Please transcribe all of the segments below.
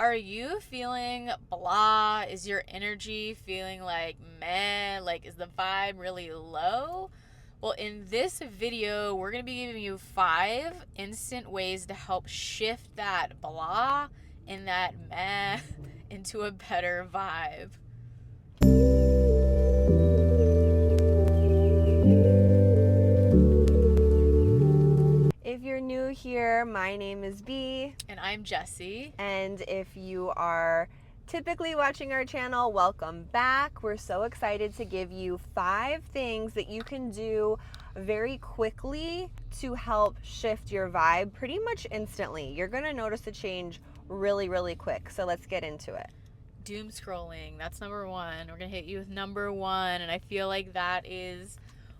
Are you feeling blah? Is your energy feeling like meh? Like, is the vibe really low? Well, in this video, we're going to be giving you 5 instant ways to help shift that blah and that meh into a better vibe. If you're new here, my name is B. And I'm Jessie. And if you are typically watching our channel, welcome back. We're so excited to give you 5 things that you can do very quickly to help shift your vibe pretty much instantly. You're going to notice a change really, really quick. So let's get into it. Doom scrolling, that's number 1. We're going to hit you with number 1, and I feel like that is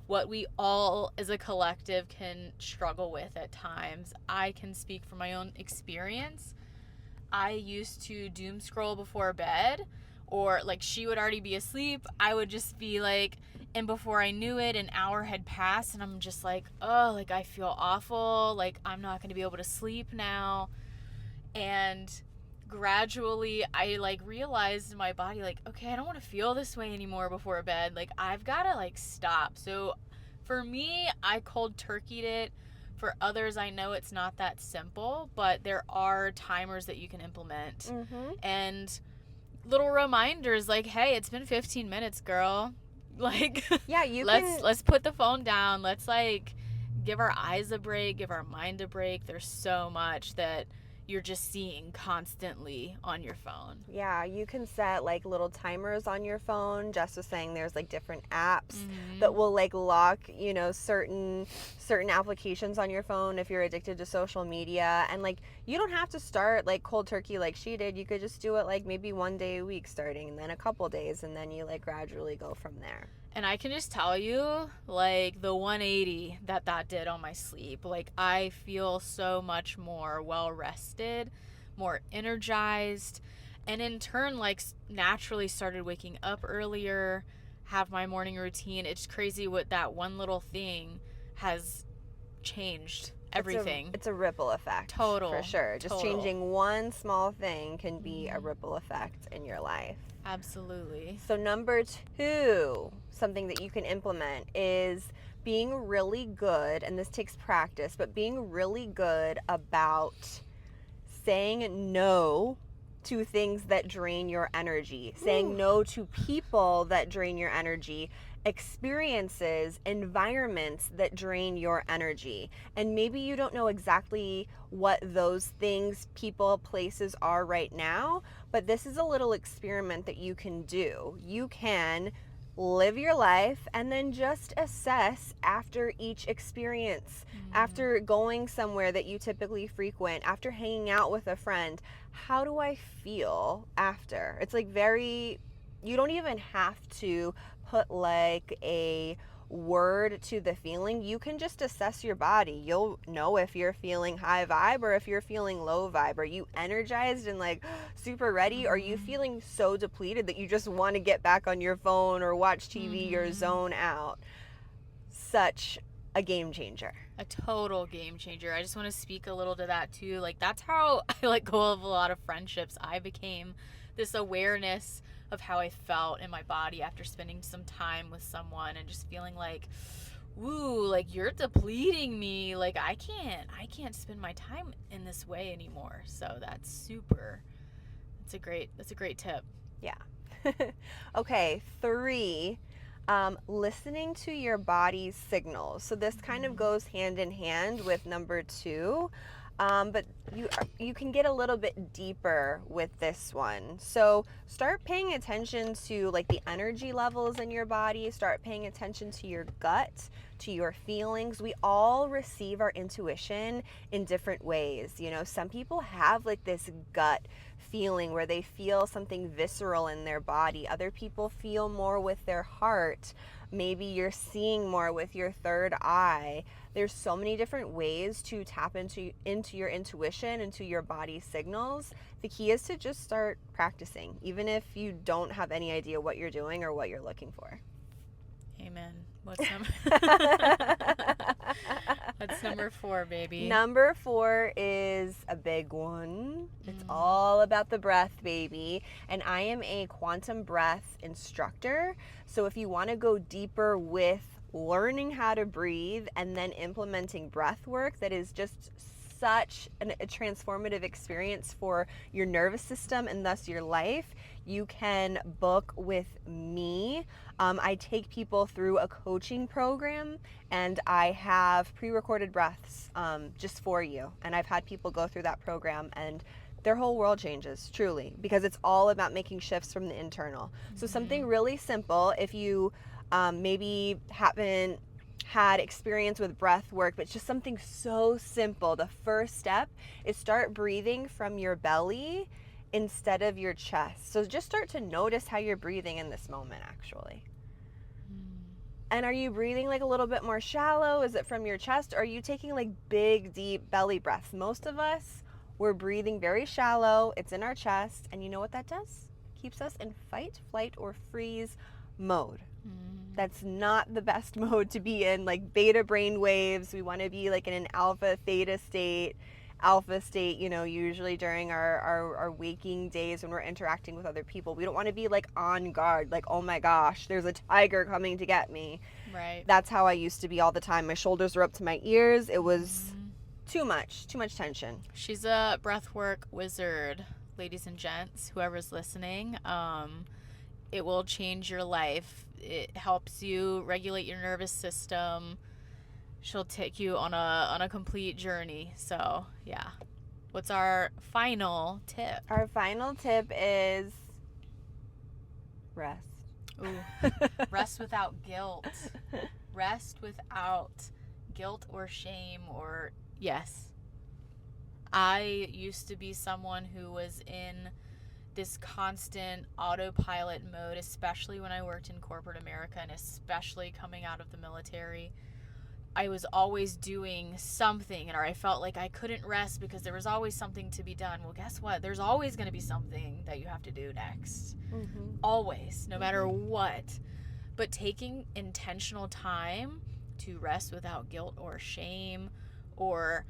what we all as a collective can struggle with at times. I can speak from my own experience. I used to doom scroll before bed, or like she would already be asleep. I would just be like, and before I knew it, an hour had passed, and I'm just like, oh, like I feel awful. Like I'm not going to be able to sleep now. And gradually I like realized in my body, like, okay, I don't want to feel this way anymore before bed. Like I've got to like stop. So for me, I cold turkeyed it. For others, I know it's not that simple, but there are timers that you can implement. And little reminders like, hey, it's been 15 minutes, girl. Like, yeah, let's put the phone down. Let's like give our eyes a break, give our mind a break. There's so much that you're just seeing constantly on your phone. Yeah, you can set like little timers on your phone. Jess was saying there's like different apps that will like lock, you know, certain applications on your phone if you're addicted to social media. And like you don't have to start like cold turkey like she did. You could just do it like maybe one day a week starting, and then a couple days, and then you like gradually go from there. And I can just tell you, like, the 180 that did on my sleep. Like, I feel so much more well-rested, more energized, and in turn, like, naturally started waking up earlier, have my morning routine. It's crazy what that one little thing has changed everything. It's a ripple effect. Total. For sure. Just changing one small thing can be a ripple effect in your life. Absolutely. So number 2, something that you can implement is being really good, and this takes practice, but being really good about saying no to things that drain your energy, saying no to people that drain your energy, experiences, environments that drain your energy. And maybe you don't know exactly what those things, people, places are right now, but this is a little experiment that you can do. You can live your life and then just assess after each experience, after going somewhere that you typically frequent, after hanging out with a friend, how do I feel after? It's like you don't even have to put like a word to the feeling. You can just assess your body. You'll know if you're feeling high vibe or if you're feeling low vibe. Are you energized and like super ready? Or are you feeling so depleted that you just want to get back on your phone or watch TV or zone out? Such a game changer. A total game changer. I just want to speak a little to that too. Like that's how I let go of a lot of friendships. I became this awareness of how I felt in my body after spending some time with someone and just feeling like, woo, like you're depleting me. Like I can't spend my time in this way anymore. So that's a great tip. Yeah. Okay, 3, listening to your body's signals. So this kind of goes hand in hand with number 2. But you can get a little bit deeper with this one. So start paying attention to like the energy levels in your body. Start paying attention to your gut, to your feelings. We all receive our intuition in different ways. You know, some people have like this gut feeling where they feel something visceral in their body. Other people feel more with their heart. Maybe you're seeing more with your third eye. There's so many different ways to tap into your intuition, into your body signals. The key is to just start practicing, even if you don't have any idea what you're doing or what you're looking for. Amen. What's That's number 4, baby. Number 4 is a big one. It's all about the breath, baby. And I am a quantum breath instructor. So if you want to go deeper with learning how to breathe and then implementing breath work, that is just such a transformative experience for your nervous system and thus your life, you can book with me. I take people through a coaching program, and I have pre-recorded breaths just for you. And I've had people go through that program, and their whole world changes, truly, because it's all about making shifts from the internal. So something really simple, if you maybe haven't had experience with breath work, but just something so simple. The first step is start breathing from your belly instead of your chest. So just start to notice how you're breathing in this moment, actually. And are you breathing like a little bit more shallow? Is it from your chest? Or are you taking like big, deep belly breaths? Most of us, we're breathing very shallow. It's in our chest. And you know what that does? Keeps us in fight, flight, or freeze mode. That's not the best mode to be in, like beta brain waves. We want to be like in an alpha theta state, you know, usually during our waking days when we're interacting with other people. We don't want to be like on guard, like, oh my gosh, there's a tiger coming to get me. Right. That's how I used to be all the time. My shoulders were up to my ears. It was too much tension. She's a breathwork wizard, ladies and gents, whoever's listening. It will change your life. It helps you regulate your nervous system. She'll take you on a complete journey. So, yeah. What's our final tip? Our final tip is rest. Ooh. Rest without guilt. Rest without guilt or shame or yes. I used to be someone who was in this constant autopilot mode, especially when I worked in corporate America and especially coming out of the military. I was always doing something, or I felt like I couldn't rest because there was always something to be done. Well, guess what? There's always going to be something that you have to do next. Always, no matter what. But taking intentional time to rest without guilt or shame or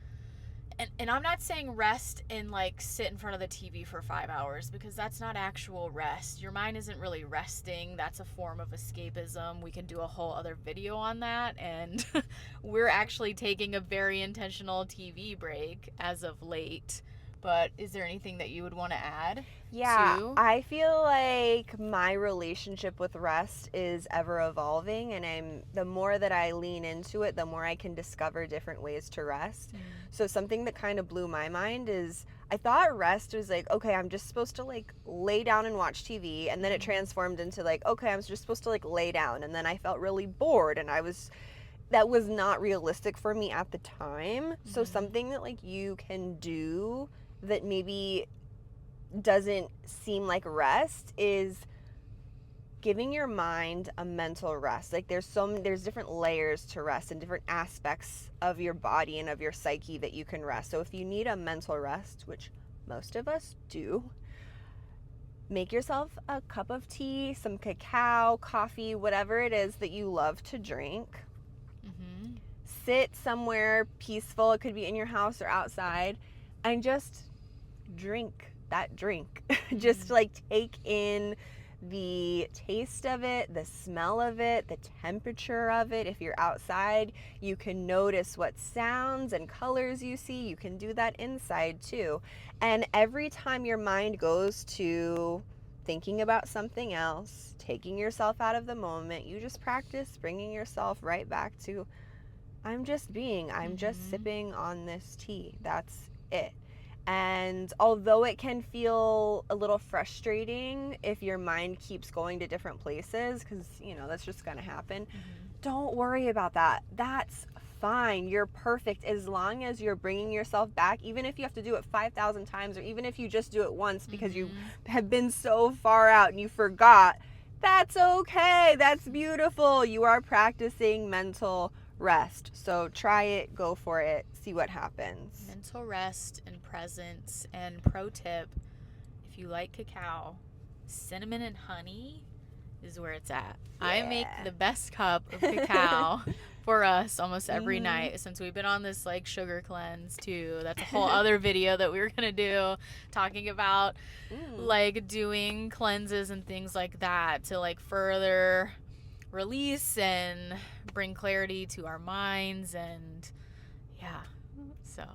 and I'm not saying rest and like sit in front of the TV for 5 hours, because that's not actual rest. Your mind isn't really resting. That's a form of escapism. We can do a whole other video on that. And we're actually taking a very intentional TV break as of late. But is there anything that you would want to add? Yeah, I feel like my relationship with rest is ever evolving, and the more that I lean into it, the more I can discover different ways to rest. So something that kind of blew my mind is I thought rest was like, okay, I'm just supposed to like lay down and watch TV, and then it transformed into like, okay, I'm just supposed to like lay down, and then I felt really bored, and that was not realistic for me at the time. So something that like you can do that maybe doesn't seem like rest is giving your mind a mental rest. Like there's different layers to rest and different aspects of your body and of your psyche that you can rest. So if you need a mental rest, which most of us do, make yourself a cup of tea, some cacao, coffee, whatever it is that you love to drink. Sit somewhere peaceful. It could be in your house or outside, and just drink that drink. Just like take in the taste of it, the smell of it, the temperature of it. If you're outside, you can notice what sounds and colors you see. You can do that inside too. And every time your mind goes to thinking about something else, taking yourself out of the moment, you just practice bringing yourself right back to, I'm just being, I'm just sipping on this tea. That's it. And although it can feel a little frustrating if your mind keeps going to different places, because, you know, that's just going to happen, don't worry about that. That's fine. You're perfect as long as you're bringing yourself back, even if you have to do it 5,000 times, or even if you just do it once because you have been so far out and you forgot. That's okay. That's beautiful. You are practicing mental rest. So try it, go for it, see what happens. Mental rest and presence. And pro tip, if you like cacao, cinnamon and honey is where it's at. I make the best cup of cacao for us almost every Mhm. night since we've been on this like sugar cleanse too. That's a whole other video that we were gonna do, talking about like doing cleanses and things like that to like further release and bring clarity to our minds. And yeah, so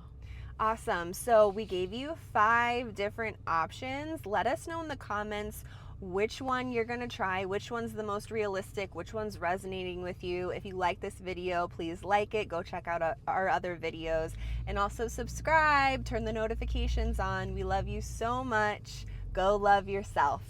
Awesome. So we gave you 5 different options. Let us know in the comments which one you're going to try, which one's the most realistic, which one's resonating with you. If you like this video, please like it. Go check out our other videos, and also subscribe, turn the notifications on. We love you so much. Go love yourself.